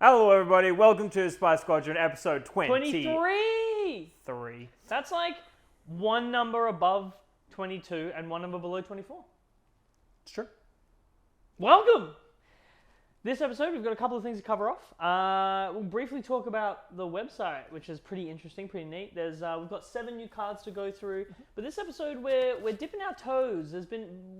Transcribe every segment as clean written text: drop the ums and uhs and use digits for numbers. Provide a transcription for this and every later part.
Hello, everybody. Welcome to Squadron episode 23! 23. That's like one number above 22 and one number below 24. It's true. Welcome! This episode, we've got a couple of things to cover off. We'll briefly talk about the website, which is pretty interesting, pretty neat. We've got 7 new cards to go through. But this episode, we're dipping our toes.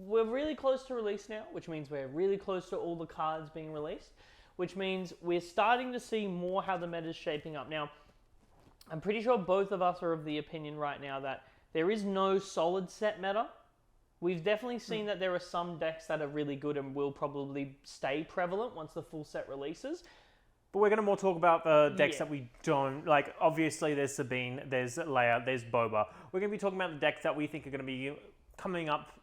We're really close to release now, which means we're really close to all the cards being released, which means we're starting to see more how the meta is shaping up. Now, I'm pretty sure both of us are of the opinion right now that there is no solid set meta. We've definitely seen that there are some decks that are really good and will probably stay prevalent once the full set releases. But we're going to more talk about the decks that we don't like. Obviously, there's Sabine, there's Leia, there's Boba. We're going to be talking about the decks that we think are going to be coming up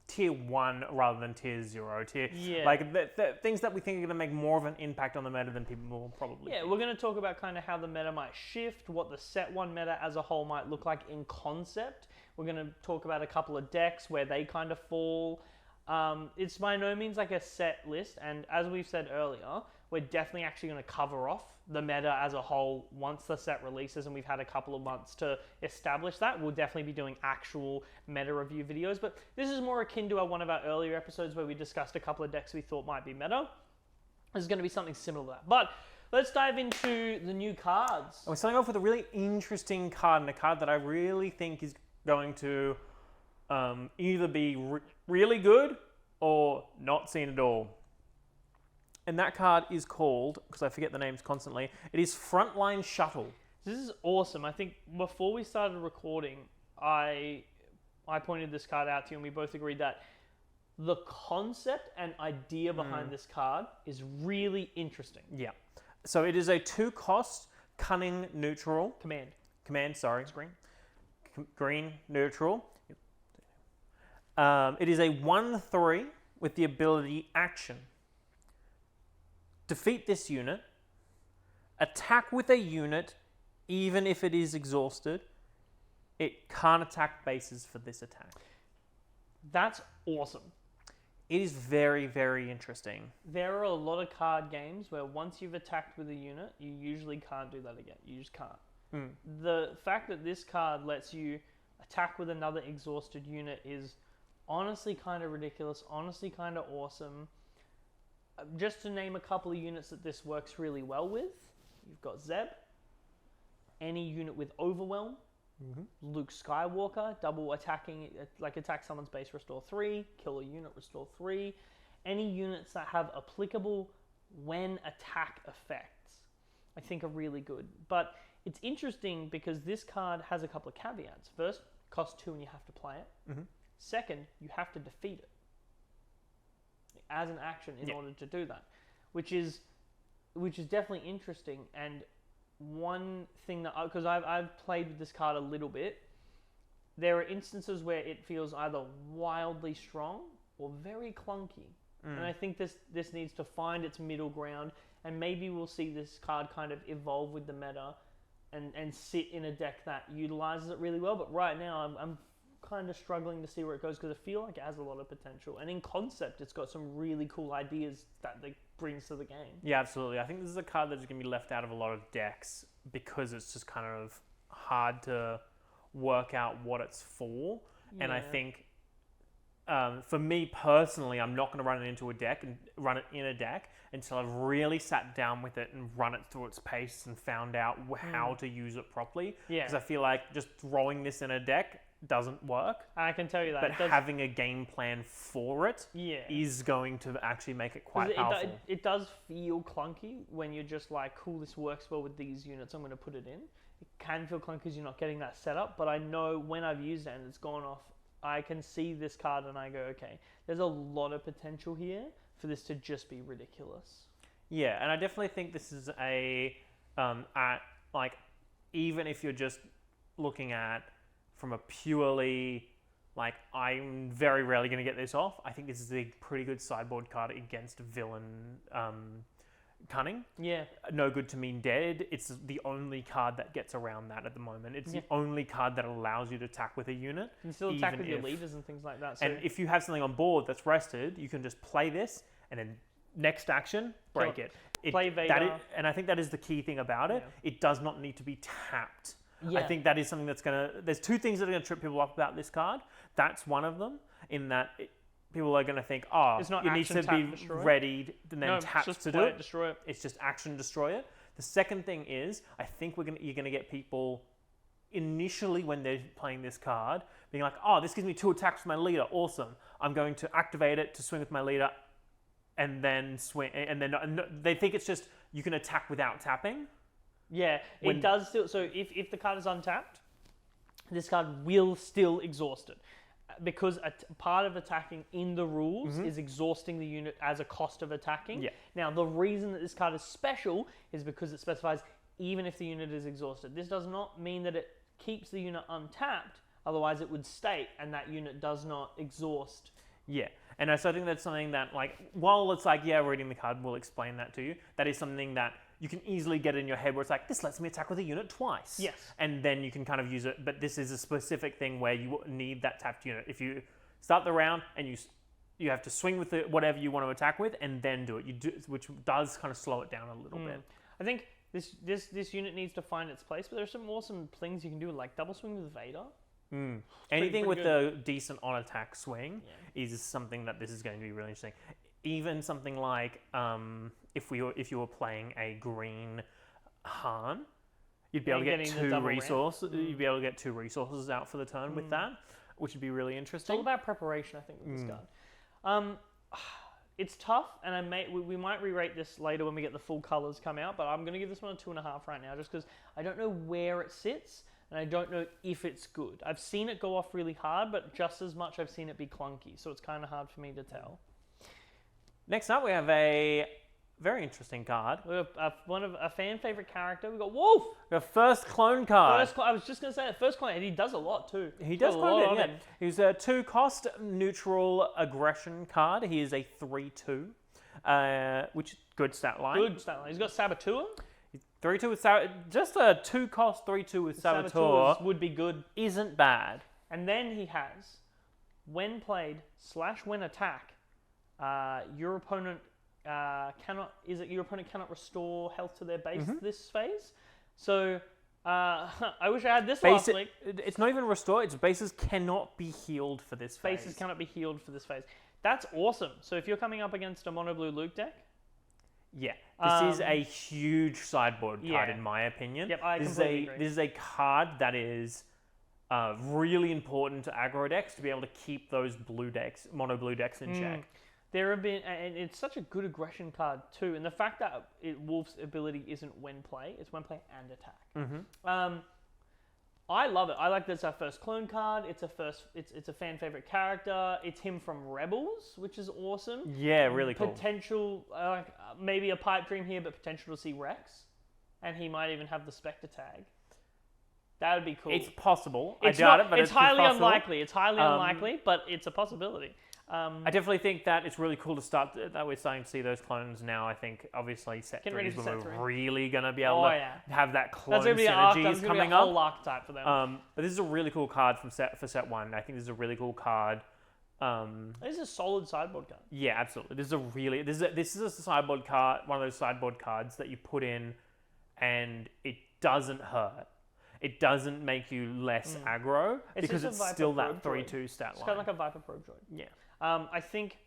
tier 1 rather than tier 0. Like the things that we think are going to make more of an impact on the meta than people will probably think. We're going to talk about kind of how the meta might shift, what the set 1 meta as a whole might look like in concept. We're going to talk about a couple of decks where they kind of fall. It's by no means like a set list, and as we've said earlier, we're definitely actually going to cover off the meta as a whole once the set releases, and we've had a couple of months to establish that. We'll definitely be doing actual meta review videos, but this is more akin to one of our earlier episodes where we discussed a couple of decks we thought might be meta. This is going to be something similar to that. But let's dive into the new cards. And we're starting off with a really interesting card, and a card that I really think is going to either be really good or not seen at all. And that card is called, because I forget the names constantly, it is Frontline Shuttle. This is awesome. I think before we started recording, I pointed this card out to you, and we both agreed that the concept and idea behind this card is really interesting. Yeah. So it is a 2-cost cunning neutral. Command, Sorry. It's green. Green neutral. It is a 1/3 with the ability action. Defeat this unit. Attack with a unit, even if it is exhausted. It can't attack bases for this attack. That's awesome. It is very, very interesting. There are a lot of card games where once you've attacked with a unit, you usually can't do that again. You just can't. The fact that this card lets you attack with another exhausted unit is honestly kind of ridiculous, honestly kind of awesome. Just to name a couple of units that this works really well with, you've got Zeb, any unit with Overwhelm, Luke Skywalker, double attacking, like attack someone's base, restore 3, kill a unit, restore 3, any units that have applicable when attack effects, I think are really good. But it's interesting because this card has a couple of caveats. First, costs 2 and you have to play it. Second, you have to defeat it as an action in order to do that, which is definitely interesting. And one thing that, because I've played with this card a little bit, there are instances where it feels either wildly strong or very clunky. And I think this needs to find its middle ground, and maybe we'll see this card kind of evolve with the meta and sit in a deck that utilizes it really well. But right now, I'm kind of struggling to see where it goes because I feel like it has a lot of potential. And in concept, it's got some really cool ideas that it brings to the game. Yeah, absolutely. I think this is a card that's going to be left out of a lot of decks because it's just kind of hard to work out what it's for. Yeah. And I think for me personally, I'm not going to run it into a deck and run it in a deck until I've really sat down with it and run it through its pace and found out how to use it properly. Yeah. Because I feel like just throwing this in a deck doesn't work. I can tell you that. But having a game plan for it is going to actually make it quite powerful. It does feel clunky when you're just like, cool, this works well with these units, I'm going to put it in. It can feel clunky because you're not getting that setup, but I know when I've used it and it's gone off, I can see this card and I go, okay, there's a lot of potential here for this to just be ridiculous. Yeah, and I definitely think this is even if you're just looking at from a purely, like, I'm very rarely going to get this off, I think this is a pretty good sideboard card against villain cunning. Yeah. No good to mean dead. It's the only card that gets around that at the moment. It's the only card that allows you to attack with a unit. You can still attack with your leaders and things like that. So. And if you have something on board that's rested, you can just play this and then next action, break it. Play Vader. And I think that is the key thing about it. Yeah. It does not need to be tapped. Yeah. I think that is something that's going to... There's two things that are going to trip people up about this card. That's one of them, in that people are going to think, it's not it needs to be readied and then tapped to do it. Destroy it. It's just action, destroy it. The second thing is, I think you're going to get people initially when they're playing this card being like, this gives me 2 attacks with my leader. Awesome. I'm going to activate it to swing with my leader and then swing. And then they think it's just you can attack without tapping. Yeah, it does still. So if the card is untapped, this card will still exhaust it. Because part of attacking in the rules is exhausting the unit as a cost of attacking. Yeah. Now, the reason that this card is special is because it specifies even if the unit is exhausted. This does not mean that it keeps the unit untapped, otherwise it would state, and that unit does not exhaust. Yeah, and so I think that's something that, like, while it's like, reading the card will explain that to you, that is something that you can easily get in your head where it's like, this lets me attack with a unit twice. Yes. And then you can kind of use it, but this is a specific thing where you need that tapped unit. If you start the round and you have to swing with whatever you want to attack with and then do it, which does kind of slow it down a little bit. I think this unit needs to find its place, but there's some awesome things you can do, like double swing with Vader. Anything with a decent on-attack swing is something that this is going to be really interesting. Even something like if you were playing a green Han, you'd be able to get 2 resources. You'd be able to get 2 resources out for the turn with that, which would be really interesting. It's all about preparation, I think, with this card. It's tough, and we might re-rate this later when we get the full colors come out. But I'm going to give this one a 2.5 right now, just because I don't know where it sits. And I don't know if it's good. I've seen it go off really hard, but just as much I've seen it be clunky. So it's kind of hard for me to tell. Next up, we have a very interesting card. We have a fan favorite character. We've got Wolf. The first clone card. I was just going to say that. First clone, and he does a lot too. He does quite a bit, yeah. He's a 2-cost neutral aggression card. He is a 3/2, which good stat line. Good stat line. He's got Saboteur. 3/2 with just a 2-cost 3/2 with Saboteur would be good. Isn't bad. And then he has, when played / when attack, your opponent cannot restore health to their base this phase. So I wish I had this last week. It's not even restore. Its bases cannot be healed for this phase. Bases cannot be healed for this phase. That's awesome. So if you're coming up against a mono blue Luke deck. Yeah, this is a huge sideboard card in my opinion. Yep, I completely agree. This is a card that is really important to aggro decks to be able to keep those mono blue decks in check. There have been, and it's such a good aggression card too, and the fact that Wolf's ability isn't when play, it's when play and attack. I love it. I like that it's our first clone card. It's a fan favorite character. It's him from Rebels, which is awesome. Yeah, really cool. Potential, maybe a pipe dream here, but potential to see Rex, and he might even have the Spectre tag. That would be cool. It's possible. I doubt it, but it's highly possible. unlikely. It's highly unlikely, but it's a possibility. I definitely think that it's really cool to start that we're starting to see those clones now. I think obviously set 3 is when we're really going to be able to have that clone synergies coming up. Whole archetype for them. But this is a really cool card for set 1. I think this is a really cool card. This is a solid sideboard card. Yeah, absolutely. This is a sideboard card, one of those sideboard cards that you put in, and it doesn't hurt. It doesn't make you less aggro because it's still that 3/2 stat line. It's kind of like a Viper Probe droid. Yeah. I think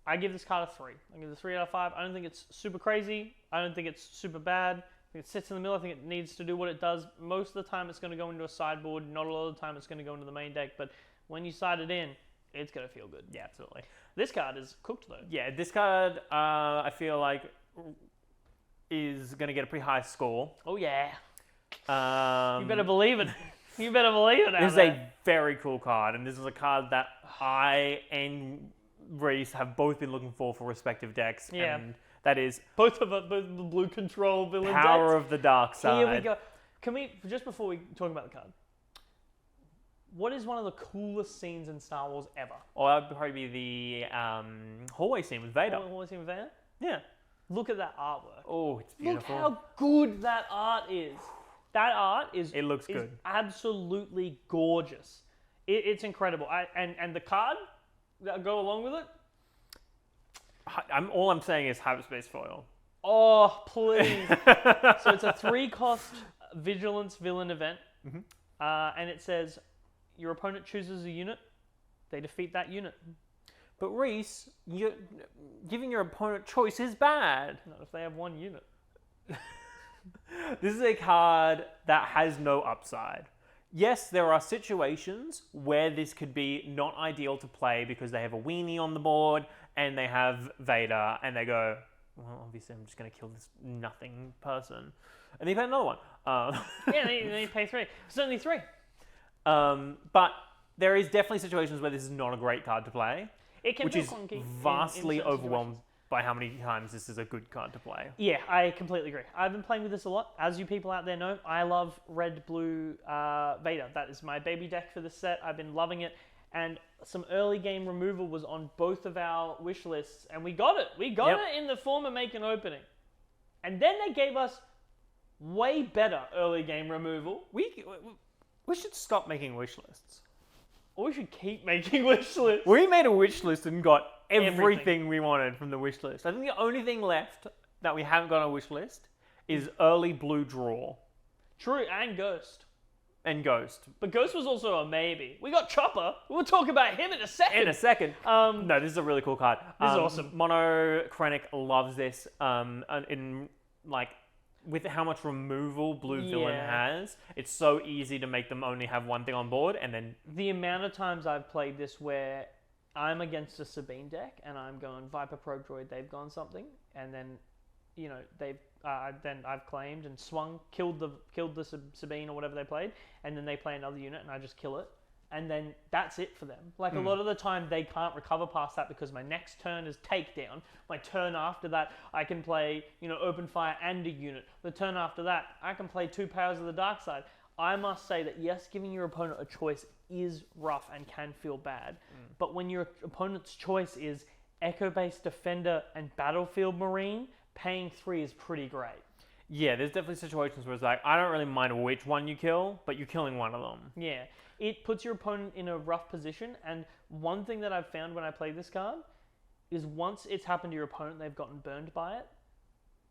I give this card a 3. I give it a 3 out of 5. I don't think it's super crazy. I don't think it's super bad. I think it sits in the middle. I think it needs to do what it does. Most of the time it's going to go into a sideboard. Not a lot of the time it's going to go into the main deck. But when you side it in, it's going to feel good. Yeah, absolutely. This card is cooked though. Yeah, this card I feel like is going to get a pretty high score. Oh yeah. You better believe it. You better believe it. This is a very cool card, and this is a card that I and Reese have both been looking for respective decks. Yeah. And that is both the blue control villain Power decks. of the Dark Side. Here we go. Can we, just before we talk about the card, what is one of the coolest scenes in Star Wars ever? Well, that would probably be the hallway scene with Vader. Hallway scene with Vader? Yeah. Look at that artwork. Oh, it's beautiful. Look how good that art is. That art is... It looks good. Absolutely gorgeous. It's incredible. And the card that go along with it, All I'm saying is hyperspace foil. Oh, please. So it's a 3-cost vigilance villain event. Mhm. And it says your opponent chooses a unit, they defeat that unit. But Reese, giving your opponent choice is bad. Not if they have 1 unit. This is a card that has no upside. Yes, there are situations where this could be not ideal to play because they have a weenie on the board and they have Vader and they go, well, obviously I'm just going to kill this nothing person. And they pay another one. Yeah, they pay 3. It's only 3. But there is definitely situations where this is not a great card to play, It can which feel is clunky vastly in certain overwhelmed situations. by how many times this is a good card to play. Yeah, I completely agree. I've been playing with this a lot. As you people out there know, I love red, blue Vader. That is my baby deck for this set. I've been loving it. And some early game removal was on both of our wish lists. And we got it. We got it in the form of Make an Opening. And then they gave us way better early game removal. We should stop making wish lists. Or we should keep making wish lists. We made a wish list and got Everything. everything we wanted from the wish list. I think the only thing left that we haven't got on a wish list is early blue draw True, and Ghost. and Ghost. But Ghost was also a maybe. We got Chopper. We'll talk about him in a second. In a second. No, this is a really cool card. This is awesome. Mono Krennic loves this. With how much removal Blue Villain has, it's so easy to make them only have one thing on board, and then The amount of times I've played this where I'm against a Sabine deck and I'm going Viper Pro Droid, they've gone something, and then I've claimed and swung, killed the Sabine or whatever they played, and then they play another unit and I just kill it, and then that's it for them. Like a lot of the time they can't recover past that because my next turn is takedown. My turn after that I can play open fire and a unit. The turn after that I can play 2 Powers of the Dark Side. I must say that yes, giving your opponent a choice is rough and can feel bad, but when your opponent's choice is Echo-based Defender and Battlefield Marine, paying 3 is pretty great. yeah, there's definitely situations where it's like, I don't really mind which one you kill, but you're killing one of them. Yeah, it puts your opponent in a rough position, and one thing that I've found when I play this card is once it's happened to your opponent, they've gotten burned by it,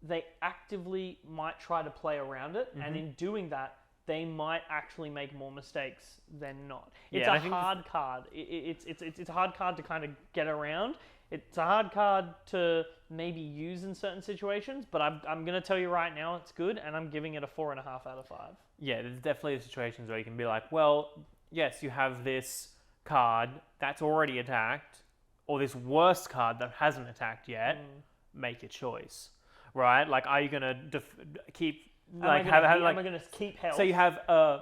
they actively might try to play around it, and in doing that, they might actually make more mistakes than not. It's a hard card. It's a hard card to kind of get around. It's a hard card to maybe use in certain situations, but I'm going to tell you right now it's good, and I'm giving it a 4.5 out of 5. Yeah, there's definitely situations where you can be like, well, yes, you have this card that's already attacked, or this worst card that hasn't attacked yet. Make your choice, right? Like, are you going to keep... Am I going to keep health? Say you have a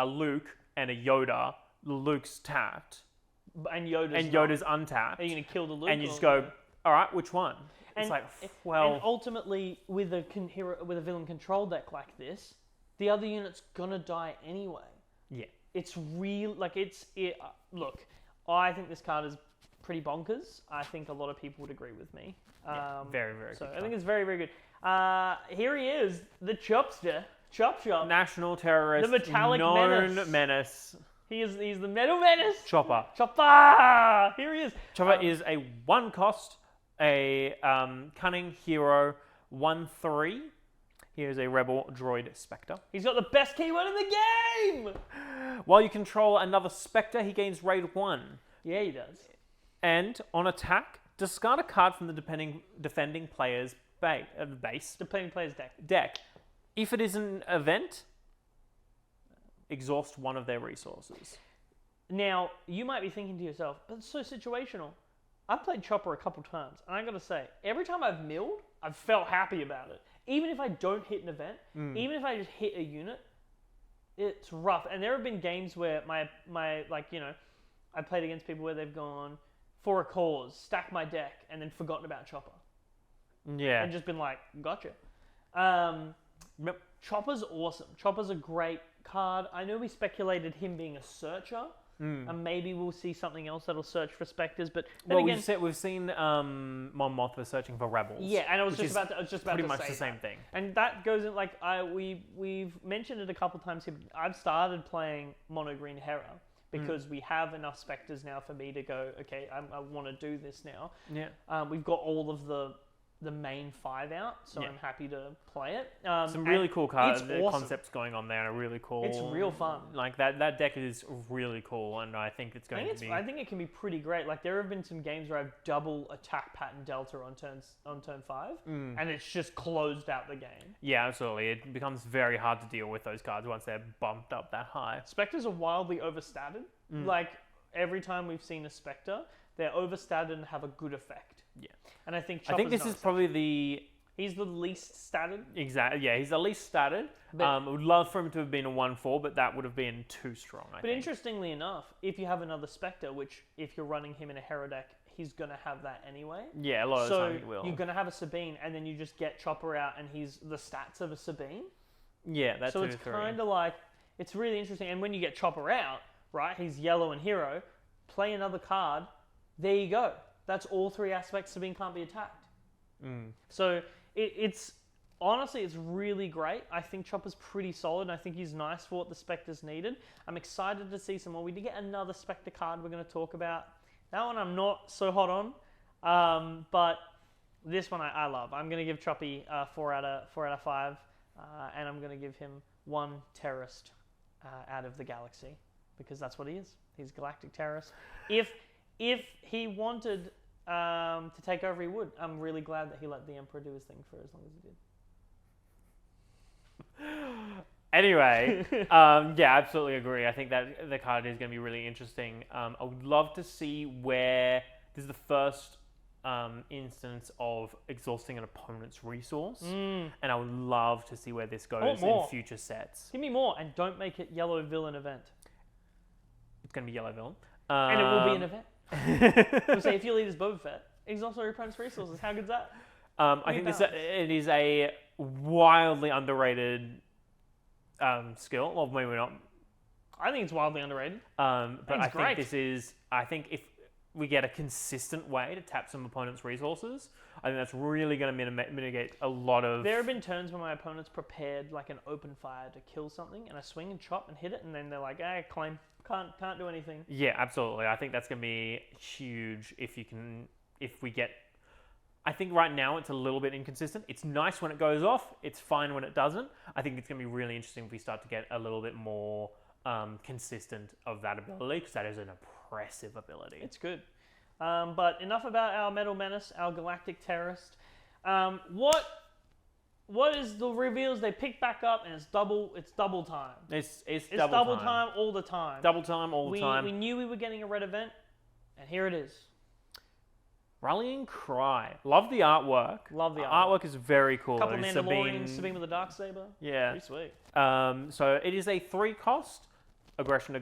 Luke and a Yoda. Luke's tapped. And Yoda's Yoda's untapped. Are you going to kill the Luke? And you just go, all right, which one? It's like, well... And ultimately, with a villain control deck like this, the other unit's going to die anyway. Yeah. It's real... Look, I think this card is pretty bonkers. I think a lot of people would agree with me. Yeah, very, very good. So I think it's very, very good. Here he is, the Chopster. Chop. National terrorist. The metallic known menace. He's the metal menace. Chopper. Chopper! Here he is. Chopper is a 1-cost, a cunning hero, 1/3. He is a rebel droid Spectre. He's got the best keyword in the game! While you control another Spectre, he gains raid 1. Yeah, he does. And on attack, discard a card from the defending player's base. Defending player's Deck. If it is an event, exhaust one of their resources. Now, you might be thinking to yourself, but it's so situational. I've played Chopper a couple times, and I gotta say, every time I've milled, I've felt happy about it. Even if I don't hit an event, even if I just hit a unit, it's rough. And there have been games where I played against people where they've gone for a cause, stack my deck, and then forgotten about Chopper. Yeah. And just been like, gotcha. Chopper's awesome. Chopper's a great card. I know we speculated him being a searcher, and maybe we'll see something else that'll search for Spectres. But then again, we've seen Mon Mothma searching for rebels. Yeah, and I was just about to pretty much the same thing. And that goes in we've mentioned it a couple times here. I've started playing Mono Green Hera because we have enough Spectres now for me to go, okay, I want to do this now. Yeah. We've got all of the main 5 out, so Yeah. I'm happy to play it. Some really cool cards. It's The awesome. concepts going on there are really cool. It's real fun. Like that deck is really cool, and I think it's going to be. I think it can be pretty great. Like there have been some games where I've double attack pattern delta on turn 5, and it's just closed out the game. Yeah, absolutely. It becomes very hard to deal with those cards once they're bumped up that high. Spectres are wildly overstated. Like every time we've seen a Spectre, they're overstated and have a good effect. Yeah. And I think this is probably he's the least statted. Exactly. Yeah, he's the least statted. I would love for him to have been a 1/4, but that would have been too strong. I think. Interestingly enough, if you have another Spectre, which if you're running him in a Hero deck, he's gonna have that anyway. Yeah, a lot of the time he will. You're gonna have a Sabine, and then you just get Chopper out, and he's the stats of a Sabine. Yeah, that's so it's kind of like it's really interesting. And when you get Chopper out, right, he's yellow and hero. Play another card. There you go. That's all 3 aspects Sabine can't be attacked. So it's honestly, it's really great. I think Chopper's pretty solid, and I think he's nice for what the Spectres needed. I'm excited to see some more. We did get another Spectre card we're going to talk about. That one I'm not so hot on, but this one I love. I'm going to give Choppy 4 out of 5, and I'm going to give him 1 terrorist out of the galaxy, because that's what he is. He's a galactic terrorist. If he wanted to take over, he would. I'm really glad that he let the Emperor do his thing for as long as he did. Anyway, yeah, absolutely agree. I think that the card is going to be really interesting. I would love to see where this is the first instance of exhausting an opponent's resource, and I would love to see where this goes in future sets. Give me more, and don't make it yellow villain event. It's going to be yellow villain. And it will be an event. We'll say if your leader's Boba Fett, exhaust all your opponent's resources. How good's that? I think it is a wildly underrated skill. Well, maybe not. I think it's wildly underrated. But I think if we get a consistent way to tap some opponent's resources, I think that's really going to mitigate a lot of... There have been turns where my opponent's prepared like an open fire to kill something, and I swing and chop and hit it, and then they're like, claim. Can't do anything. Yeah, absolutely. I think that's going to be huge if we get... I think right now it's a little bit inconsistent. It's nice when it goes off. It's fine when it doesn't. I think it's going to be really interesting if we start to get a little bit more consistent of that ability, because that is an impressive ability. It's good. But enough about our Metal Menace, our galactic terrorist. What is the reveals? They pick back up, and it's double time. It's double time all the time. Double time all the time. We knew we were getting a red event, and here it is. Rallying Cry. Love the artwork. Love the artwork is very cool. Couple Mandalorians, Sabine with a Darksaber. Yeah. Pretty sweet. So it is a 3-cost aggression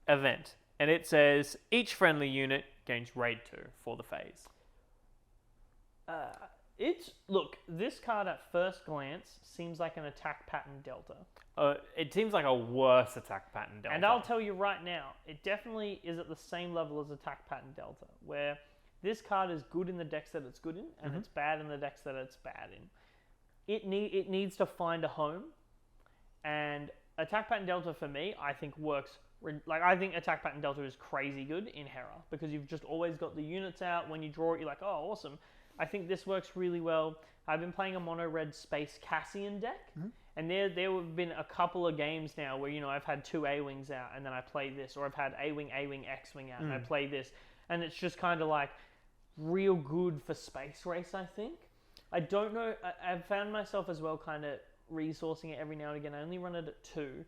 event, and it says each friendly unit gains raid 2 for the phase. Look, this card at first glance seems like an attack pattern delta. It seems like a worse attack pattern delta. And I'll tell you right now, it definitely is at the same level as attack pattern delta, where this card is good in the decks that it's good in, and it's bad in the decks that it's bad in. It needs to find a home, and attack pattern delta for me, I think works. I think attack pattern delta is crazy good in Hera, because you've just always got the units out. When you draw it, you're like, oh, awesome. I think this works really well. I've been playing a mono-red Space Cassian deck, and there have been a couple of games now where, I've had 2 A-Wings out, and then I play this, or I've had A-Wing, X-Wing out, and I play this, and it's just kind of like real good for Space Race, I think. I don't know, I've found myself as well kind of resourcing it every now and again. I only run it at 2,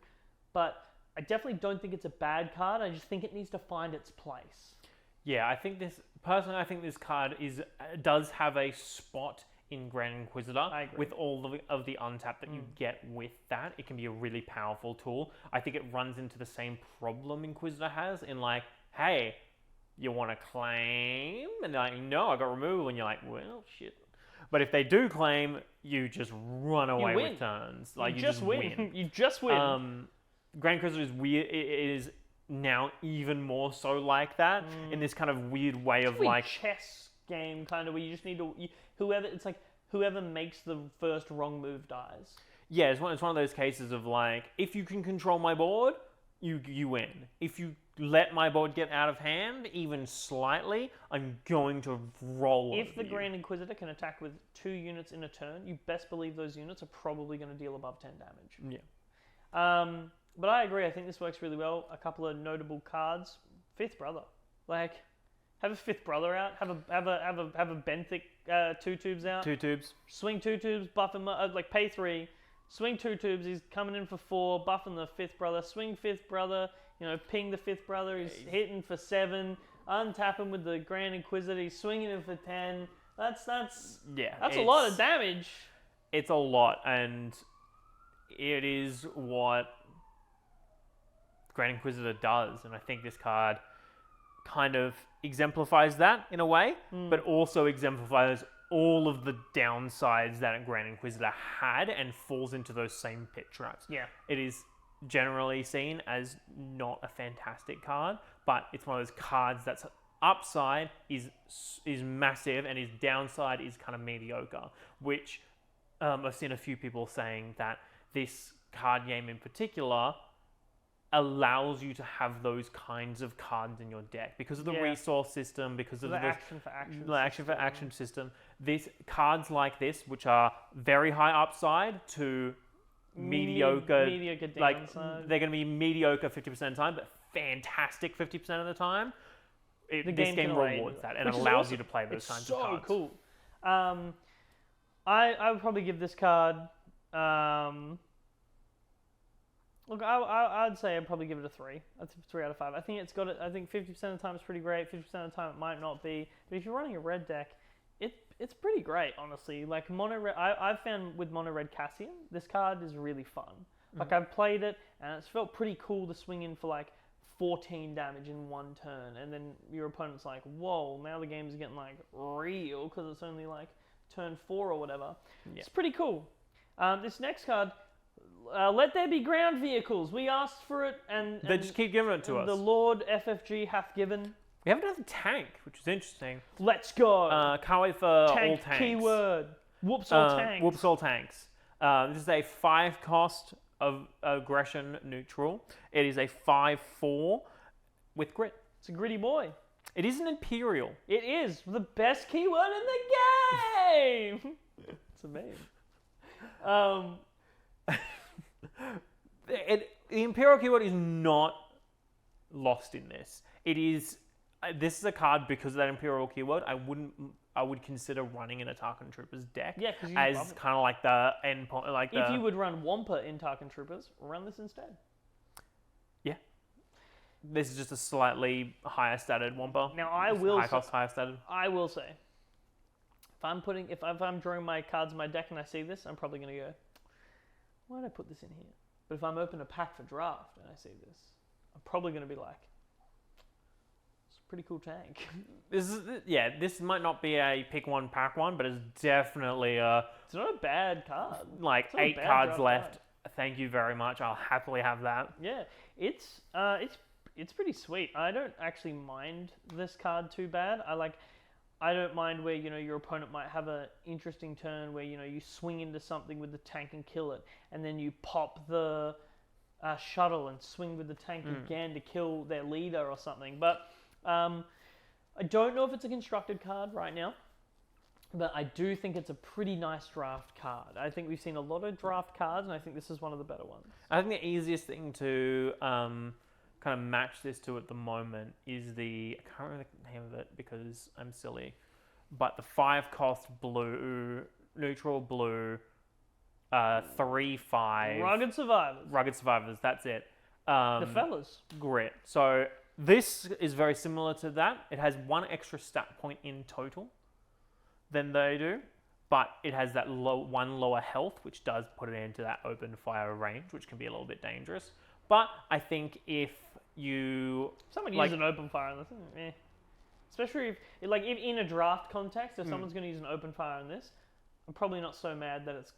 but I definitely don't think it's a bad card. I just think it needs to find its place. Yeah, I think this card does have a spot in Grand Inquisitor with all of the untap that you get with that. It can be a really powerful tool. I think it runs into the same problem Inquisitor has in like, hey, you want to claim? And they're like, no, I got removal. And you're like, well, shit. But if they do claim, you just run away with turns. Like you just win. You just win. Grand Inquisitor is weird. It is now even more so like that in this kind of weird way of like chess game kind of where you just need to whoever makes the first wrong move dies. Yeah, it's one of those cases of like, if you can control my board, you win. If you let my board get out of hand, even slightly, I'm going to roll If the over you. Grand Inquisitor can attack with 2 units in a turn, you best believe those units are probably going to deal above 10 damage. Yeah. But I agree. I think this works really well. A couple of notable cards. Fifth Brother. Like, have a Fifth Brother out. Have a Benthic 2 tubes out. 2 tubes. Swing 2 tubes. Buff him. Pay 3. Swing 2 tubes. He's coming in for 4. Buffing the Fifth Brother. Swing Fifth Brother. Ping the Fifth Brother. He's hitting for 7. Untap him with the Grand Inquisitor. He's swinging him for 10. That's a lot of damage. It's a lot, and it is what Grand Inquisitor does, and I think this card kind of exemplifies that in a way, but also exemplifies all of the downsides that a Grand Inquisitor had and falls into those same pit traps. Yeah. It is generally seen as not a fantastic card, but it's one of those cards that's upside is massive and his downside is kind of mediocre, which I've seen a few people saying that this card game in particular allows you to have those kinds of cards in your deck because of the resource system, because of the the action for action system. These cards like this, which are very high upside to mediocre downside. They're going to be mediocre 50% of the time, but fantastic 50% of the time. This game rewards that and it allows you to play those kinds of cards. It's so cool. I would probably give this card. Look, I'd say I'd probably give it a 3. That's 3 out of 5. I think it's got it. I think 50% of the time it's pretty great. 50% of the time it might not be. But if you're running a red deck, it's pretty great, honestly. Like mono red, I've found with mono red Cassian, this card is really fun. Like I've played it and it's felt pretty cool to swing in for like 14 damage in one turn, and then your opponent's like, whoa, now the game's getting like real because it's only like turn 4 or whatever. Yeah. It's pretty cool. This next card, let there be ground vehicles. We asked for it, and they just keep giving it to us. The Lord FFG hath given. We haven't had a tank, which is interesting. Let's go. Can't wait for tank all tanks. Keyword. Whoops all tanks. Whoops all tanks. This is a 5 cost of aggression neutral. It is a 5/4 with grit. It's a gritty boy. It is an Imperial. It is the best keyword in the game. It's a meme. The Imperial keyword is not lost in this. It is. This is a card because of that Imperial keyword. I would consider running in a Tarkin Troopers deck. Yeah, as kind of like the end point. If you would run Wampa in Tarkin Troopers, run this instead. Yeah. This is just a slightly higher statted Wampa. Now higher cost, higher statted. I will say, if I'm drawing my cards in my deck and I see this, I'm probably going to go, why did I put this in here? But if I'm open a pack for draft and I see this, I'm probably going to be like, it's a pretty cool tank. This might not be a pick one, pack one, but it's definitely it's not a bad card. Like 8 cards left. Card. Thank you very much. I'll happily have that. Yeah, it's pretty sweet. I don't actually mind this card too bad. I don't mind where, your opponent might have an interesting turn where, you swing into something with the tank and kill it, and then you pop the shuttle and swing with the tank again to kill their leader or something. But I don't know if it's a constructed card right now, but I do think it's a pretty nice draft card. I think we've seen a lot of draft cards, and I think this is one of the better ones. I think the easiest thing to kind of match this to at the moment is I can't remember the name of it because I'm silly, but the 5 cost blue, neutral blue, 3/5. Rugged Survivors, that's it. The fellas. Grit. So this is very similar to that. It has 1 extra stat point in total than they do, but it has that 1 lower health, which does put it into that open fire range, which can be a little bit dangerous. But I think if someone uses an open fire on this, especially if in a draft context, if someone's going to use an open fire on this, I'm probably not so mad that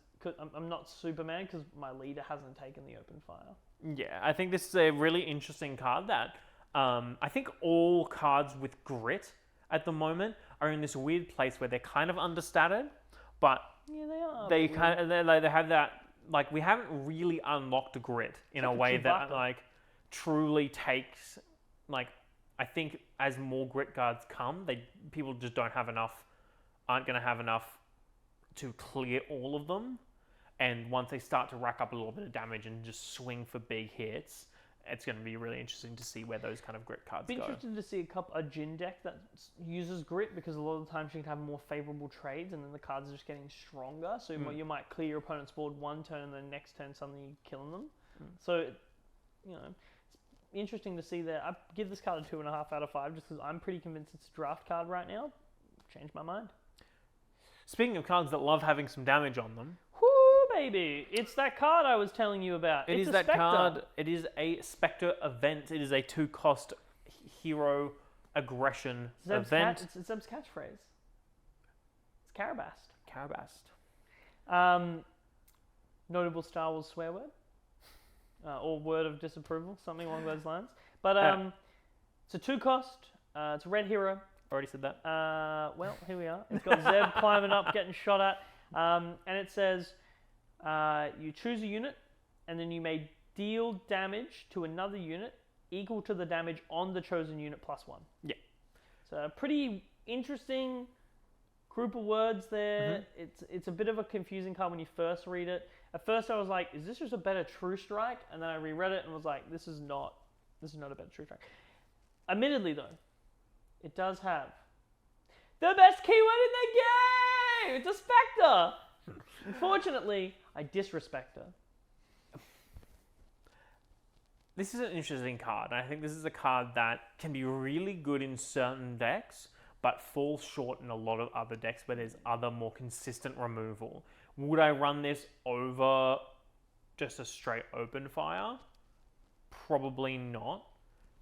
I'm not super mad because my leader hasn't taken the open fire. Yeah, I think this is a really interesting card that I think all cards with grit at the moment are in this weird place where they're kind of understated, but yeah, they are. They have that, we haven't really unlocked grit in a way that truly takes, like, I think as more grit guards come, people just aren't going to have enough to clear all of them. And once they start to rack up a little bit of damage and just swing for big hits, it's going to be really interesting to see where those kind of grit cards Be go. interested to see a Jin deck that uses grit, because a lot of the times you can have more favorable trades, and then the cards are just getting stronger. So you might clear your opponent's board one turn, and then next turn suddenly you're killing them. So, it's interesting to see that. I give this card a 2.5 out of 5, just because I'm pretty convinced it's a draft card right now. Changed my mind. Speaking of cards that love having some damage on them, baby, it's that card I was telling you about. It's that Spectre card. It is a Spectre event. It is a 2-cost hero aggression event. It's Zeb's catchphrase. It's Carabast. Notable Star Wars swear word, or word of disapproval, something along those lines. But it's a 2-cost. It's a red hero. Already said that. Well, here we are. It's got Zeb climbing up, getting shot at, and it says, you choose a unit, and then you may deal damage to another unit equal to the damage on the chosen unit +1. Yeah. So a pretty interesting group of words there. It's a bit of a confusing card when you first read it. At first I was like, is this just a better True Strike? And then I reread it and was like, this is not a better True Strike. Admittedly though, it does have the best keyword in the game! It's a Spectre! Unfortunately, I disrespect her. This is an interesting card. I think this is a card that can be really good in certain decks, but falls short in a lot of other decks where there's other more consistent removal. Would I run this over just a straight open fire? Probably not.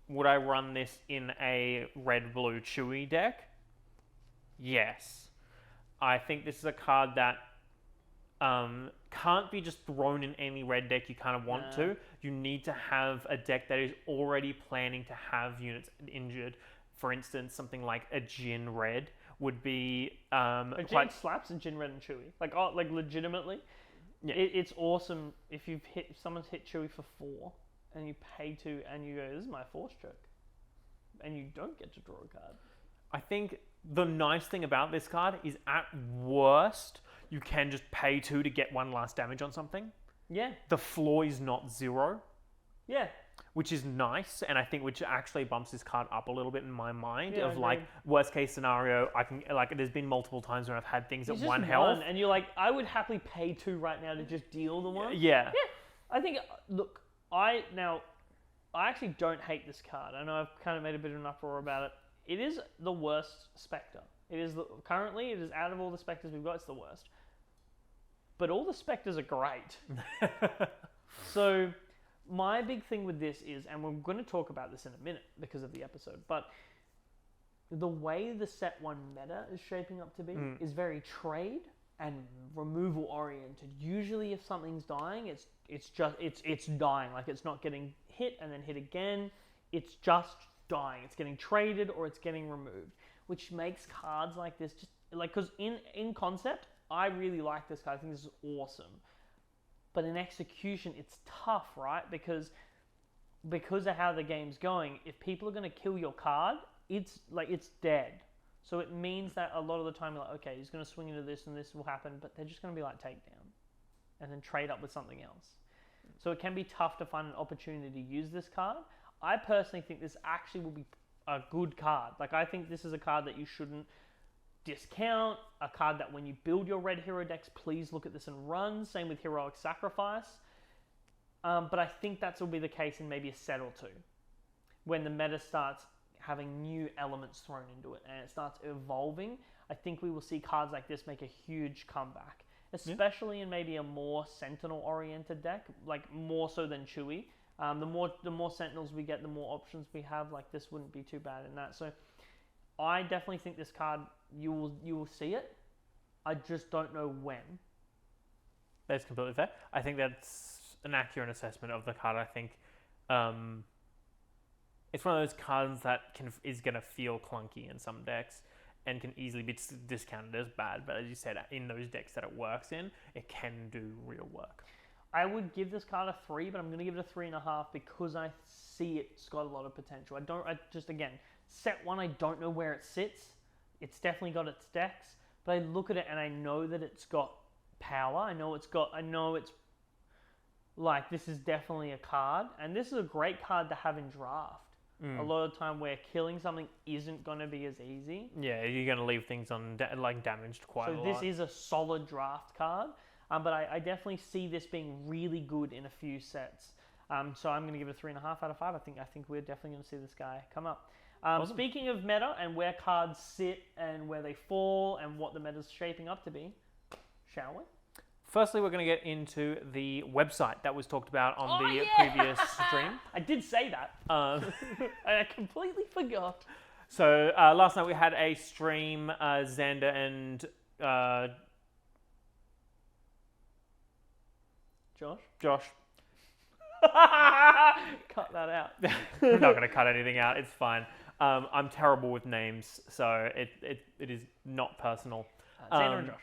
Would I run this in a red-blue Chewy deck? Yes. I think this is a card that can't be just thrown in any red deck you kind of want to. You need to have a deck that is already planning to have units injured. For instance, something like a Jin red would be a Jin slaps in Jin red and Chewy. Like legitimately. Yeah. It's awesome if someone's hit Chewy for 4 and you pay 2 and you go, this is my force choke. And you don't get to draw a card. I think the nice thing about this card is at worst, you can just pay 2 to get 1 last damage on something. Yeah. The floor is not 0. Yeah. Which is nice, and I think which actually bumps this card up a little bit in my mind. Yeah, of like, worst case scenario, I can, like, there's been multiple times when I've had things at 1 health. And you're like, I would happily pay 2 right now to just deal the 1. Yeah. Yeah. I think, look, I actually don't hate this card. I know I've kind of made a bit of an uproar about it. It is the worst Spectre. Currently, it is out of all the Spectres we've got, it's the worst. But all the Spectres are great. So, my big thing with this is, and we're going to talk about this in a minute because of the episode, but the way the set 1 meta is shaping up to be is very trade and removal oriented. Usually if something's dying, it's dying. Like, it's not getting hit and then hit again. It's just dying. It's getting traded or it's getting removed, which makes cards like this just like, because in concept, I really like this card. I think this is awesome. But in execution, it's tough, right? Because of how the game's going, if people are going to kill your card, it's dead. So it means that a lot of the time you're like, okay, he's going to swing into this and this will happen, but they're just going to be like takedown and then trade up with something else. So it can be tough to find an opportunity to use this card. I personally think this actually will be a good card. Like, I think this is a card that you shouldn't discount, a card that when you build your red hero decks, please look at this and run. Same with Heroic Sacrifice. But I think that will be the case in maybe a set or 2, when the meta starts having new elements thrown into it and it starts evolving. I think we will see cards like this make a huge comeback, especially in maybe a more Sentinel-oriented deck, like more so than Chewy. The more Sentinels we get, the more options we have. Like, this wouldn't be too bad in that. So I definitely think this card, you will see it. I just don't know when. That's completely fair. I think that's an accurate assessment of the card. I think it's one of those cards that is going to feel clunky in some decks and can easily be discounted as bad. But as you said, in those decks that it works in, it can do real work. I would give this card a 3, but I'm going to give it a 3.5 because I see it's got a lot of potential. Again, set 1, I don't know where it sits. It's definitely got its decks, but I look at it and I know that it's got power. I know it's like, this is definitely a card, and this is a great card to have in draft. A lot of time where killing something isn't going to be as easy. Yeah, you're going to leave things on damaged quite a lot. So this is a solid draft card, but I definitely see this being really good in a few sets. So I'm going to give it a 3.5 out of 5. I think we're definitely going to see this guy come up. Awesome. Speaking of meta and where cards sit and where they fall and what the meta's shaping up to be, shall we? Firstly, we're going to get into the website that was talked about on the previous stream. I did say that. I completely forgot. So last night we had a stream, Xander and Josh. Cut that out. We're not going to cut anything out. It's fine. I'm terrible with names, so it is not personal. Xander and Josh.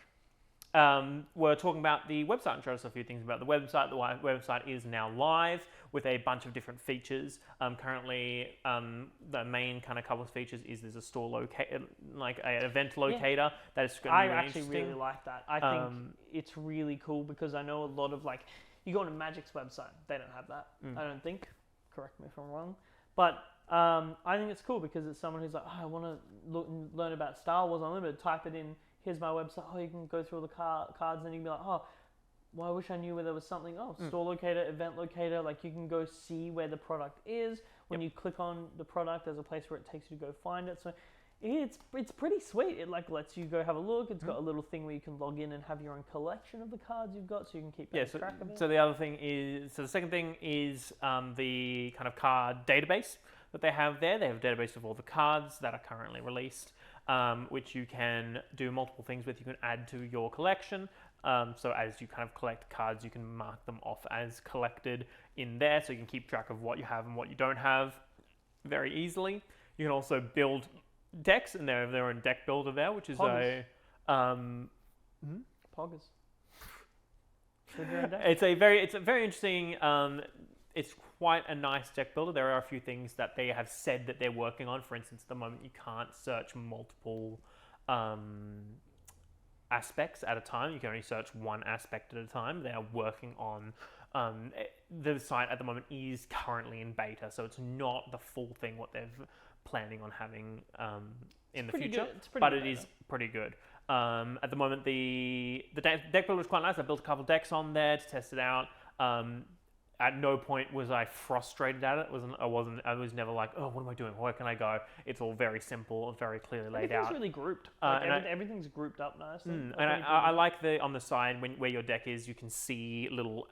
We're talking about the website and showed us a few things about the website. The website is now live with a bunch of different features. Currently, the main kind of couple of features is there's a store locator, like an event locator. That is going to be really actually really like that. I think it's really cool because I know a lot of you go on a Magic's website, they don't have that. I don't think. Correct me if I'm wrong, but I think it's cool because it's someone who's like, I want to learn about Star Wars Unlimited. Type it in. Here's my website. You can go through all the cards, and you can be like, well, I wish I knew where there was something. Store locator, event locator. Like, you can go see where the product is. When you click on the product, there's a place where it takes you to go find it. So it's pretty sweet. It lets you go have a look. It's got a little thing where you can log in and have your own collection of the cards you've got, so you can keep track of it. So the second thing is the kind of card database that they have there. They have a database of all the cards that are currently released. Which you can do multiple things with. You can add to your collection. So as you kind of collect cards, you can mark them off as collected in there, so you can keep track of what you have and what you don't have very easily. You can also build decks, and they have their own deck builder there, which is Poggers. Poggers. It's a very interesting. It's quite a nice deck builder. There are a few things that they have said that they're working on. For instance, at the moment you can't search multiple aspects at a time. You can only search one aspect at a time. They are working on the site at the moment is currently in beta, so it's not the full thing what they're planning on having in the future. But it is pretty good. At the moment, the deck builder is quite nice. I built a couple decks on there to test it out. At no point was I frustrated at it. I was never like, oh, what am I doing? Where can I go? It's all very simple, very clearly laid out. Everything's really grouped. Everything's grouped up nicely. And I like on the side where your deck is, you can see little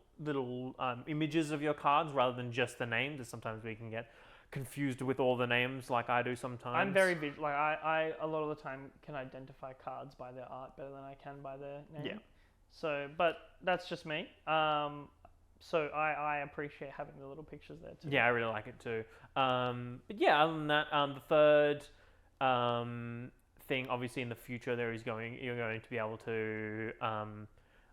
images of your cards rather than just the names. Because sometimes we can get confused with all the names, like I do sometimes. I'm very visual. I a lot of the time can identify cards by their art better than I can by their name. Yeah. So, but that's just me. So I appreciate having the little pictures there too. Yeah, I really like it too. But yeah, other than that, the third thing, obviously in the future, you're going to be able to.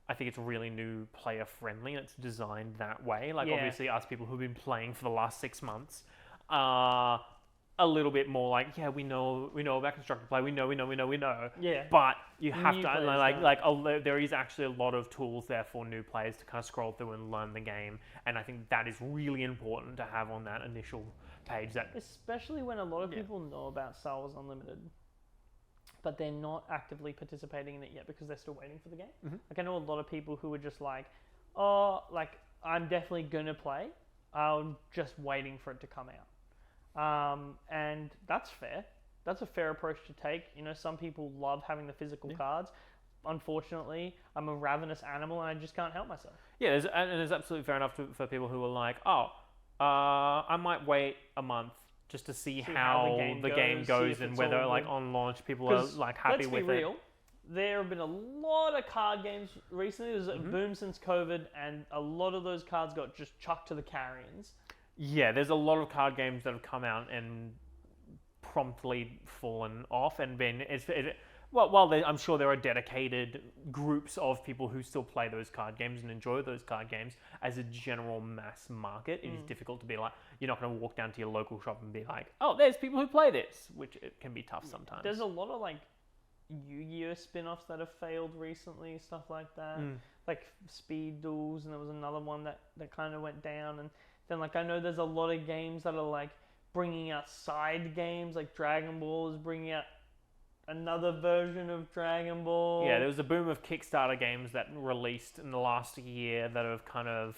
I think it's really new player friendly, and it's designed that way. Obviously, us people who've been playing for the last 6 months are a little bit more like, we know about constructed play, we know. Yeah. But you have to there is actually a lot of tools there for new players to kind of scroll through and learn the game, and I think that is really important to have on that initial page. Especially when a lot of people know about Star Wars Unlimited, but they're not actively participating in it yet because they're still waiting for the game. Mm-hmm. I know a lot of people who are just I'm definitely gonna play. I'm just waiting for it to come out. And that's fair. That's a fair approach to take. Some people love having the physical cards. Unfortunately, I'm a ravenous animal and I just can't help myself. Yeah, it's absolutely fair enough for people who are like, I might wait a month just to see how the game goes and whether on launch people are happy with it. Let's be real. There have been a lot of card games recently. There's a boom since COVID, and a lot of those cards got just chucked to the carrions. Yeah, there's a lot of card games that have come out and promptly fallen off and been... I'm sure there are dedicated groups of people who still play those card games and enjoy those card games, as a general mass market, it is difficult to be like, you're not going to walk down to your local shop and be like, oh, there's people who play this, which it can be tough sometimes. There's a lot of like Yu-Gi-Oh spin-offs that have failed recently, stuff like that. Like Speed Duels, and there was another one that kind of went down. And then like I know there's a lot of games that are like bringing out side games, like Dragon Ball is bringing out another version of Dragon Ball. Yeah, there was a boom of Kickstarter games that released in the last year that have kind of...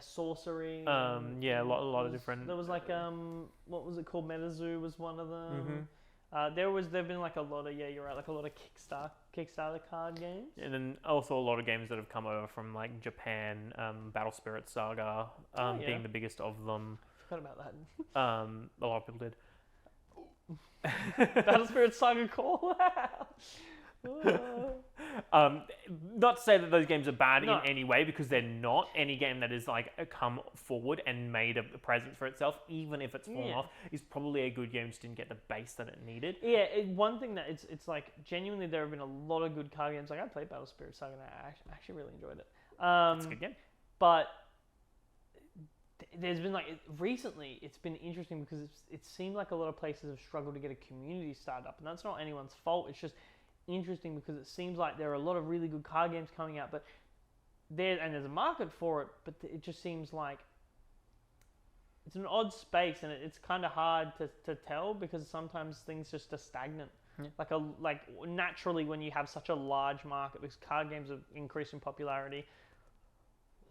Sorcery. Yeah, a lot of different... There was like, what was it called? MetaZoo was one of them. There've been like a lot of, you're right, like a lot of Kickstarter card games. And then also a lot of games that have come over from like Japan, Battle Spirit Saga being the biggest of them. Forgot about that. A lot of people did. Battle Spirit Saga Call. Not to say that those games are bad in any way, because they're not. Any game that is like come forward and made a presence for itself, even if it's fallen off, is probably a good game. Just didn't get the base that it needed. Yeah, one thing that it's like genuinely there have been a lot of good card games. Like I played Battle Spirit Saga and I actually really enjoyed it. It's a good game. But there's been like recently, it's been interesting because it seemed like a lot of places have struggled to get a community started up, and that's not anyone's fault. It's just interesting because it seems like there are a lot of really good card games coming out, but there's a market for it, but it just seems like it's an odd space, and it's kind of hard to tell because sometimes things just are stagnant. Like naturally when you have such a large market, because card games have increased in popularity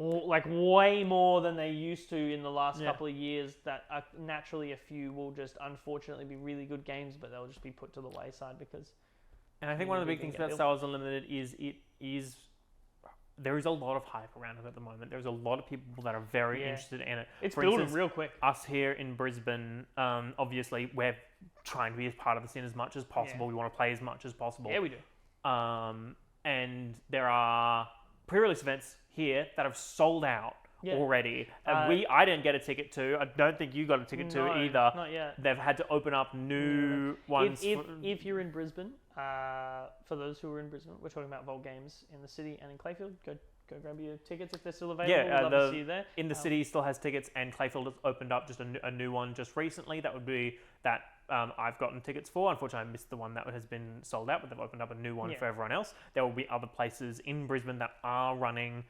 like way more than they used to in the last couple of years, that naturally a few will just unfortunately be really good games, but they'll just be put to the wayside because... And I think one of the big things about Star Wars Unlimited is there is a lot of hype around it at the moment. There's a lot of people that are very interested in it. It's building real quick. Us here in Brisbane, obviously, we're trying to be as part of the scene as much as possible. We want to play as much as possible. Yeah, we do. And there are pre-release events here that have sold out already. I didn't get a ticket to. I don't think you got a ticket to either. Not yet. They've had to open up new ones. If you're in Brisbane, for those who are in Brisbane, we're talking about Vault Games in the city and in Clayfield. Go grab your tickets if they're still available. Yeah, we'd love to see you there. In the city still has tickets, and Clayfield has opened up just a new one just recently. That would be that I've gotten tickets for. Unfortunately, I missed the one that has been sold out, but they've opened up a new one for everyone else. There will be other places in Brisbane that are running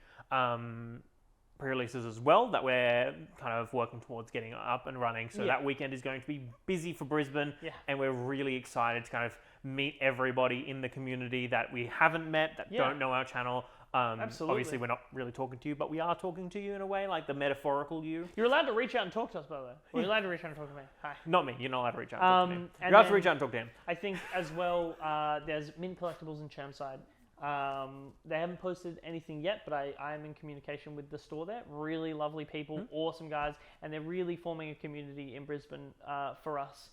pre-releases as well that we're kind of working towards getting up and running. So that weekend is going to be busy for Brisbane, and we're really excited to kind of meet everybody in the community that we haven't met, that don't know our channel. Absolutely. Obviously, we're not really talking to you, but we are talking to you in a way, like the metaphorical you. You're allowed to reach out and talk to us, by the way. We're allowed to reach out and talk to me. Hi. Not me. You're not allowed to reach out and talk to him. You're allowed to reach out and talk to him. I think as well, there's Mint Collectibles in Chermside. They haven't posted anything yet, but I am in communication with the store there. Really lovely people, awesome guys, and they're really forming a community in Brisbane for us.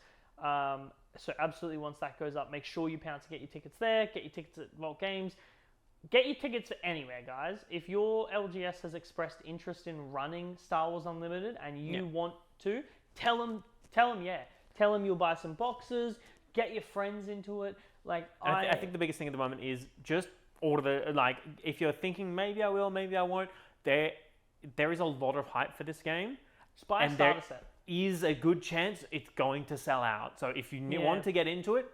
So absolutely, once that goes up, make sure you pounce to get your tickets there, get your tickets at Vault Games. Get your tickets for anywhere, guys. If your LGS has expressed interest in running Star Wars Unlimited and you want to, tell them you'll buy some boxes, get your friends into it. Like I think the biggest thing at the moment is just order the, if you're thinking maybe I will, maybe I won't, there is a lot of hype for this game. Just buy a starter set. Is a good chance it's going to sell out. So if you want to get into it,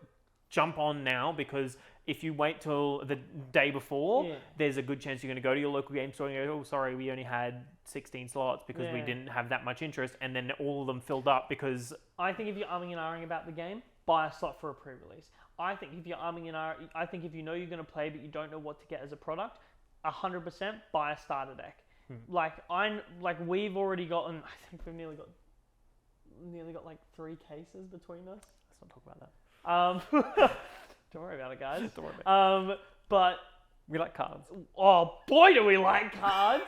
jump on now, because if you wait till the day before, there's a good chance you're going to go to your local game store and go, oh, sorry, we only had 16 slots because we didn't have that much interest, and then all of them filled up because... I think if you're umming and ahhing about the game, buy a slot for a pre-release. I think if you're umming and ahhing, I think if you know you're going to play but you don't know what to get as a product, 100% buy a starter deck. We've already gotten, I think we've nearly got like 3 cases between us. Let's not talk about that. Don't worry about it, guys. Don't worry about it. But we like cards. Oh boy, do we like cards!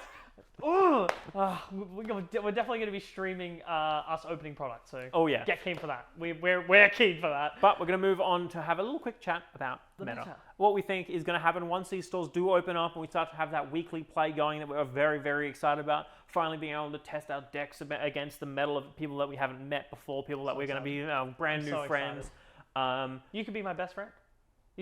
We're definitely going to be streaming us opening products. So get keen for that. We're keen for that. But we're going to move on to have a little quick chat about the meta. What we think is going to happen once these stores do open up and we start to have that weekly play going that we're very, very excited about. Finally being able to test our decks against the metal of people that we haven't met before, people that we're going to be brand new friends. You could be my best friend.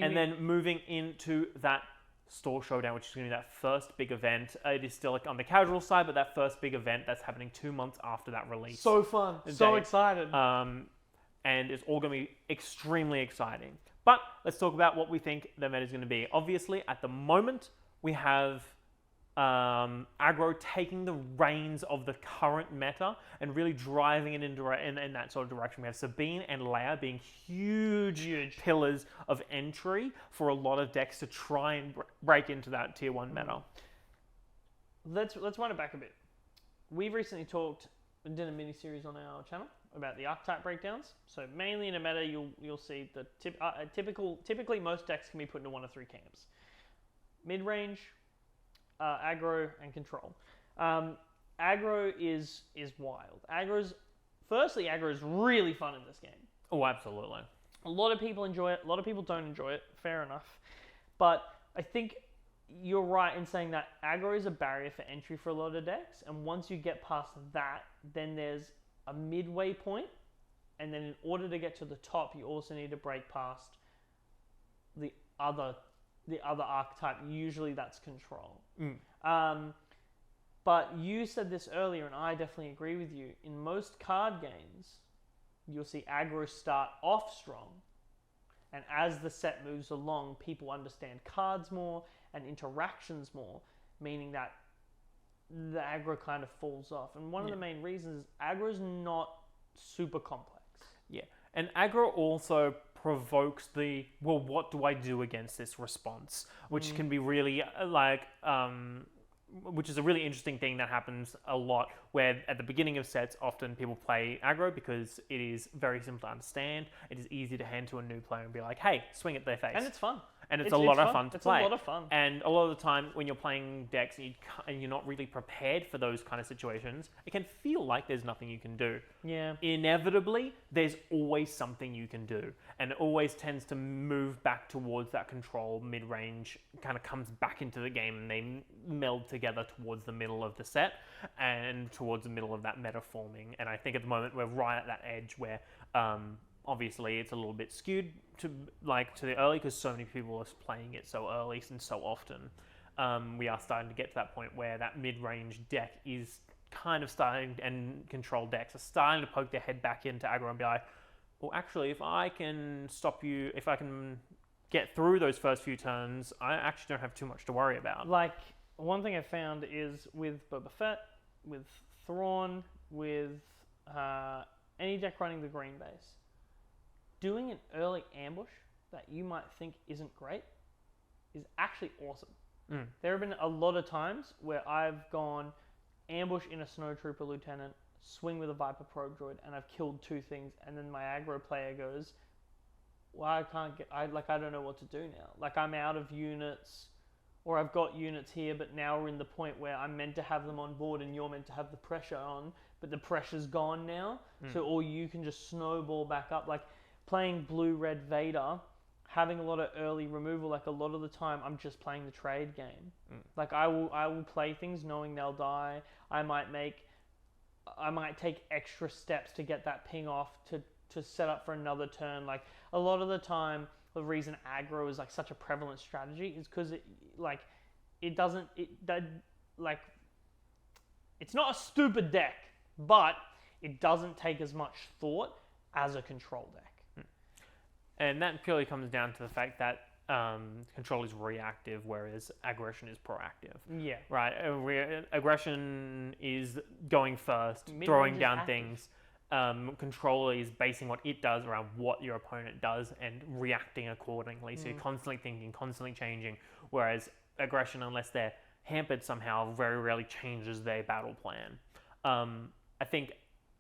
And then moving into that store showdown, which is going to be that first big event. It is still like on the casual side, but that first big event that's happening 2 months after that release. So fun. So excited. And it's all going to be extremely exciting. But let's talk about what we think the meta is going to be. Obviously, at the moment, we have aggro taking the reins of the current meta and really driving it in that sort of direction. We have Sabine and Leia being huge pillars of entry for a lot of decks to try and break into that tier 1 meta. Let's run it back a bit. We've recently did a mini series on our channel about the archetype breakdowns. So mainly in a meta, you'll see the typically most decks can be put into one of 3 camps: mid range, aggro, and control. Aggro is wild. Aggro is really fun in this game. Oh, absolutely. A lot of people enjoy it. A lot of people don't enjoy it. Fair enough. But I think you're right in saying that aggro is a barrier for entry for a lot of decks. And once you get past that, then there's a midway point. And then in order to get to the top, you also need to break past the other archetype. Usually that's control. But you said this earlier, and I definitely agree with you. In most card games, you'll see aggro start off strong, and as the set moves along, people understand cards more and interactions more, meaning that the aggro kind of falls off. And one of the main reasons is aggro is not super complex. Yeah, and aggro also provokes well, what do I do against this response? Which can be really which is a really interesting thing that happens a lot, where at the beginning of sets, often people play aggro because it is very simple to understand. It is easy to hand to a new player and be like, hey, swing at their face. And it's fun. And it's a lot of fun to play. It's a lot of fun. And a lot of the time when you're playing decks and you're not really prepared for those kind of situations, it can feel like there's nothing you can do. Yeah. Inevitably, there's always something you can do. And it always tends to move back towards that control mid-range, kind of comes back into the game, and they meld together towards the middle of the set and towards the middle of that meta forming. And I think at the moment we're right at that edge where obviously it's a little bit skewed to the early because so many people are playing it so early and so often. We are starting to get to that point where that mid-range deck is kind of starting, and control decks are starting to poke their head back into aggro and be like, well, actually, if I can stop you, if I can get through those first few turns, I actually don't have too much to worry about. Like, one thing I found is with Boba Fett, with Thrawn, with any deck running the green base, doing an early ambush that you might think isn't great is actually awesome. There have been a lot of times where I've gone ambush in a Snowtrooper Lieutenant, swing with a Viper Probe Droid, and I've killed 2 things, and then my aggro player goes, well, I don't know what to do now. Like, I'm out of units, or I've got units here, but now we're in the point where I'm meant to have them on board and you're meant to have the pressure on, but the pressure's gone now, or you can just snowball back up. Like, playing blue-red Vader, having a lot of early removal, like a lot of the time I'm just playing the trade game. Like, I will play things knowing they'll die. I might take extra steps to get that ping off to set up for another turn. Like, a lot of the time, the reason aggro is like such a prevalent strategy is because it's not a stupid deck, but it doesn't take as much thought as a control deck. And that purely comes down to the fact that control is reactive, whereas aggression is proactive. Yeah. Right? Aggression is going first, Mid-range throwing down is things. Control is basing what it does around what your opponent does and reacting accordingly. So you're constantly thinking, constantly changing. Whereas aggression, unless they're hampered somehow, very rarely changes their battle plan. I think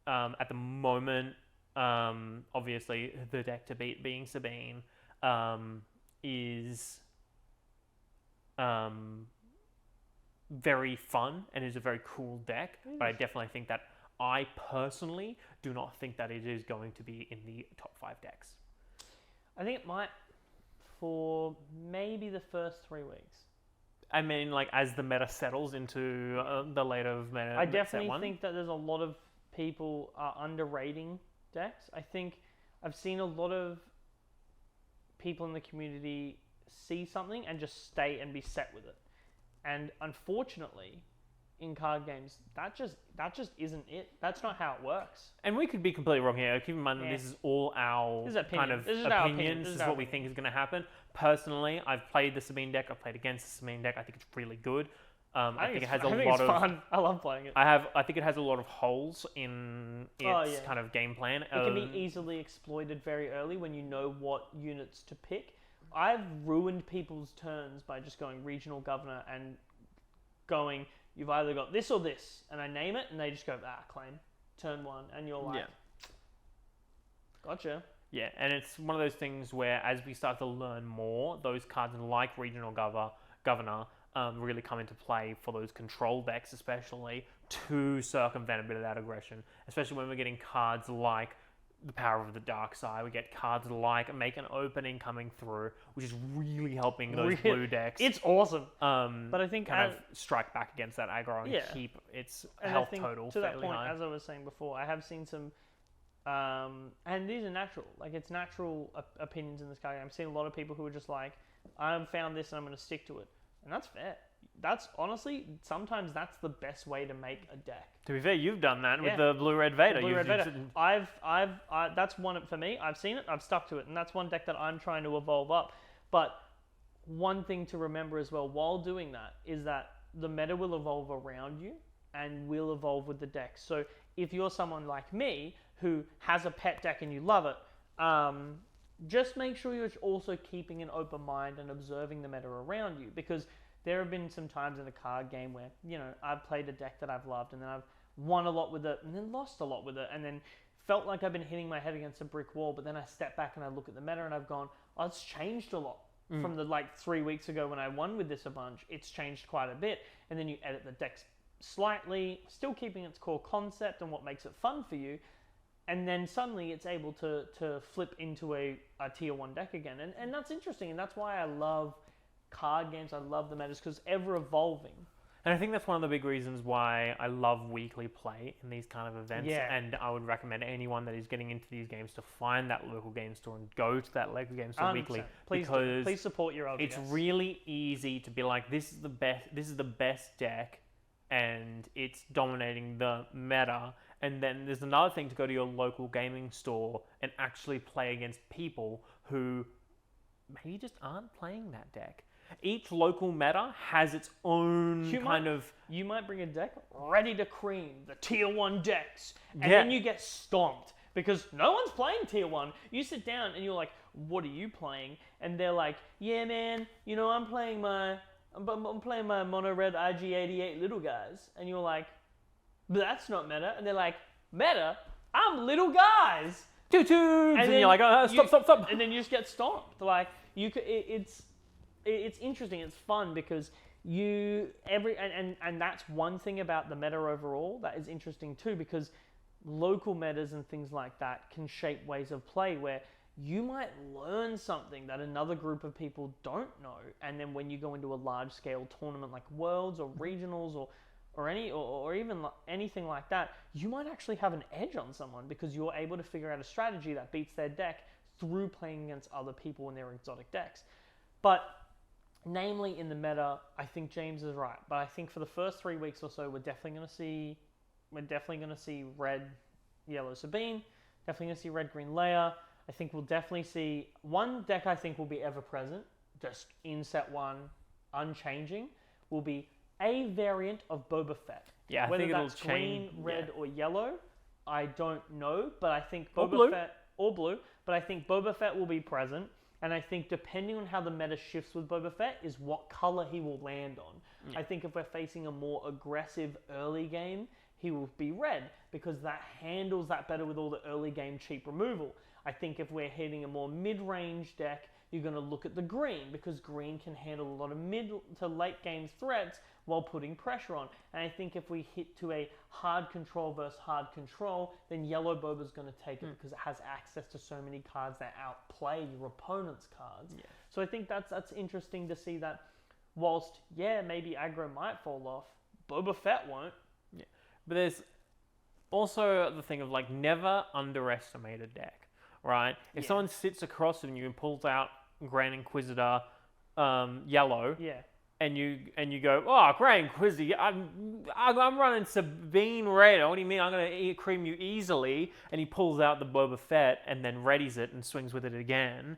at the moment, obviously the deck to beat being Sabine is very fun and is a very cool deck, but I definitely think that I personally do not think that it is going to be in the top 5 decks. I think it might for maybe the first 3 weeks. I mean, like, as the meta settles into the later meta. I definitely think that there's a lot of people are underrating decks. I think I've seen a lot of people in the community see something and just stay and be set with it. And unfortunately, in card games, that just isn't it. That's not how it works. And we could be completely wrong here. Keep in mind that this is all our kind of opinions. This is what we think is going to happen. Personally, I've played the Sabine deck. I've played against the Sabine deck. I think it's really good. I think it has a lot of fun. I love playing it. I think it has a lot of holes in its kind of game plan. It can be easily exploited very early when you know what units to pick. I've ruined people's turns by just going regional governor and going, you've either got this or this, and I name it, and they just go, claim, turn one, and you're like, gotcha. Yeah, and it's one of those things where as we start to learn more, those cards like regional governor really come into play for those control decks, especially to circumvent a bit of that aggression, especially when we're getting cards like the Power of the Dark Side. We get cards like Make an Opening coming through, which is really helping those blue decks. It's awesome. But I think kind of strike back against that aggro and keep its health total to that point, high. as I was saying before, I have seen some, and these are natural. Like, it's natural opinions in this card game. I've seen a lot of people who are just like, I've found this and I'm going to stick to it. And that's fair. That's honestly, sometimes that's the best way to make a deck. To be fair, you've done that with the Blue-Red Vader. Blue-Red Vader. That's one for me. I've seen it. I've stuck to it, and that's one deck that I'm trying to evolve up. But one thing to remember as well while doing that is that the meta will evolve around you and will evolve with the deck. So if you're someone like me who has a pet deck and you love it, just make sure you're also keeping an open mind and observing the meta around you, because there have been some times in a card game where, I've played a deck that I've loved and then I've won a lot with it and then lost a lot with it and then felt like I've been hitting my head against a brick wall, but then I step back and I look at the meta and I've gone, oh, it's changed a lot. From the 3 weeks ago when I won with this a bunch, it's changed quite a bit. And then you edit the decks slightly, still keeping its core concept and what makes it fun for you. And then suddenly it's able to flip into a tier 1 deck again. And that's interesting. And that's why I love card games. I love the metas, because ever evolving. And I think that's one of the big reasons why I love weekly play in these kind of events. Yeah. And I would recommend anyone that is getting into these games to find that local game store and go to that local game store 100%. weekly. Please support your LGS. It's really easy to be like, this is the best deck, and it's dominating the meta. And then there's another thing to go to your local gaming store and actually play against people who maybe just aren't playing that deck. Each local meta has its own You might bring a deck ready to cream the tier 1 decks, and then you get stomped because no one's playing tier 1. You sit down and you're like, what are you playing? And they're like, yeah, man, I'm playing my mono red IG88 little guys. And you're like, but that's not meta. And they're like, meta? I'm little guys. Toot toot. And you're like, stop. And then you just get stomped. Like, it's interesting. It's fun because and that's one thing about the meta overall that is interesting too, because local metas and things like that can shape ways of play where you might learn something that another group of people don't know. And then when you go into a large scale tournament like Worlds or Regionals or even anything like that, you might actually have an edge on someone because you're able to figure out a strategy that beats their deck through playing against other people in their exotic decks. But namely in the meta, I think James is right. But I think for the first 3 weeks or so, we're definitely going to see red, yellow Sabine, definitely going to see red, green Leia. I think we'll definitely see one deck I think will be ever present, just in set 1, unchanging, will be a variant of Boba Fett. Yeah, Whether I think that's it'll change. Green, red, or yellow, I don't know. But I think Or Boba blue. Fett or blue. But I think Boba Fett will be present, and I think depending on how the meta shifts with Boba Fett is what color he will land on. Yeah. I think if we're facing a more aggressive early game, he will be red because that handles that better with all the early game cheap removal. I think if we're hitting a more mid-range deck, you're going to look at the green because green can handle a lot of mid to late game threats while putting pressure on. And I think if we hit to a hard control versus hard control, then yellow Boba's going to take it because it has access to so many cards that outplay your opponent's cards. Yeah. So I think that's interesting to see that whilst, maybe aggro might fall off, Boba Fett won't. Yeah. But there's also the thing of never underestimate a deck, right? If someone sits across from you and pulls out Grand Inquisitor yellow, Yeah. and you go, oh, Grand Inquisitor, I'm running Sabine red. What do you mean? I'm gonna cream you easily. And he pulls out the Boba Fett and then readies it and swings with it again.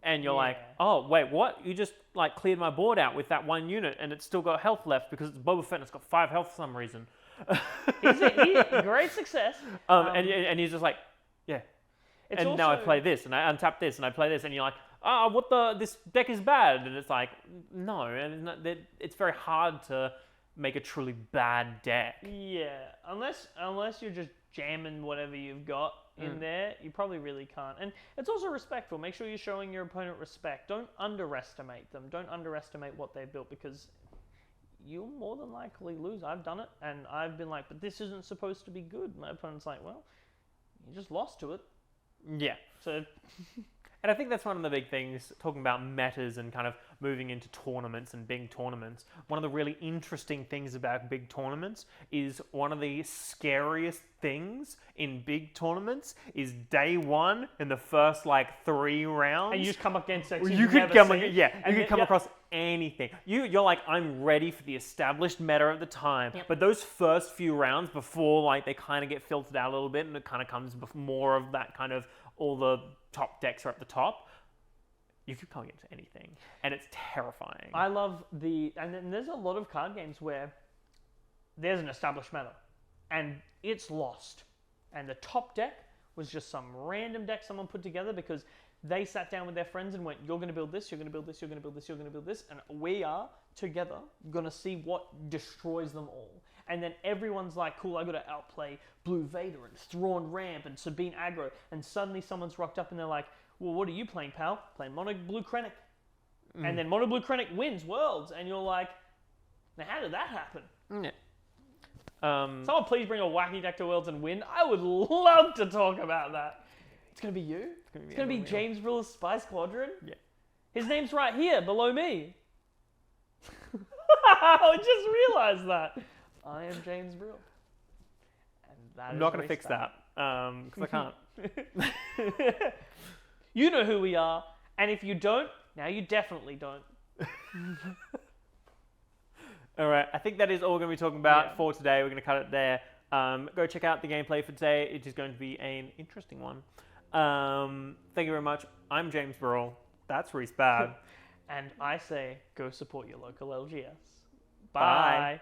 And you're like, oh, wait, what? You just like cleared my board out with that one unit, and it's still got health left because it's Boba Fett and it's got 5 health for some reason. Great success. And he's just like, yeah. It's and now I play this, and I untap this, and I play this, and you're like, this deck is bad. And it's like, no, and it's very hard to make a truly bad deck. Yeah, unless you're just jamming whatever you've got in there, you probably really can't. And it's also respectful. Make sure you're showing your opponent respect. Don't underestimate them. Don't underestimate what they've built, because you'll more than likely lose. I've done it, and I've been like, but this isn't supposed to be good. My opponent's like, well, you just lost to it. Yeah. So... And I think that's one of the big things, talking about metas and kind of moving into tournaments and big tournaments. One of the really interesting things about big tournaments is one of the scariest things in big tournaments is day one in the first like 3 rounds. And you just come up against decks you could come across anything. You're like, I'm ready for the established meta at the time. Yep. But those first few rounds before like they kind of get filtered out a little bit and it kind of comes more of that kind of all the top decks are at the top, you could come into anything, and it's terrifying. I love and then there's a lot of card games where there's an established meta, and it's lost, and the top deck was just some random deck someone put together because they sat down with their friends and went, you're going to build this, you're going to build this, you're going to build this, you're going to build this, and we are together going to see what destroys them all. And then everyone's like, cool, I got to outplay Blue Vader and Thrawn Ramp and Sabine Aggro. And suddenly someone's rocked up and they're like, well, what are you playing, pal? Playing Mono Blue Krennic. And then Mono Blue Krennic wins Worlds. And you're like, now how did that happen? Yeah. Someone please bring a wacky deck to Worlds and win. I would love to talk about that. It's going to be you? It's going to be James Brill's Spy Squadron? Yeah. His name's right here, below me. I just realized that. I am James Brill. And that I'm not going to fix that, because I can't. You know who we are, and if you don't, now you definitely don't. All right, I think that is all we're going to be talking about for today. We're going to cut it there. Go check out the gameplay for today. It is going to be an interesting one. Thank you very much. I'm James Burrell. That's Reese Bad. And I say, go support your local LGS. Bye. Bye.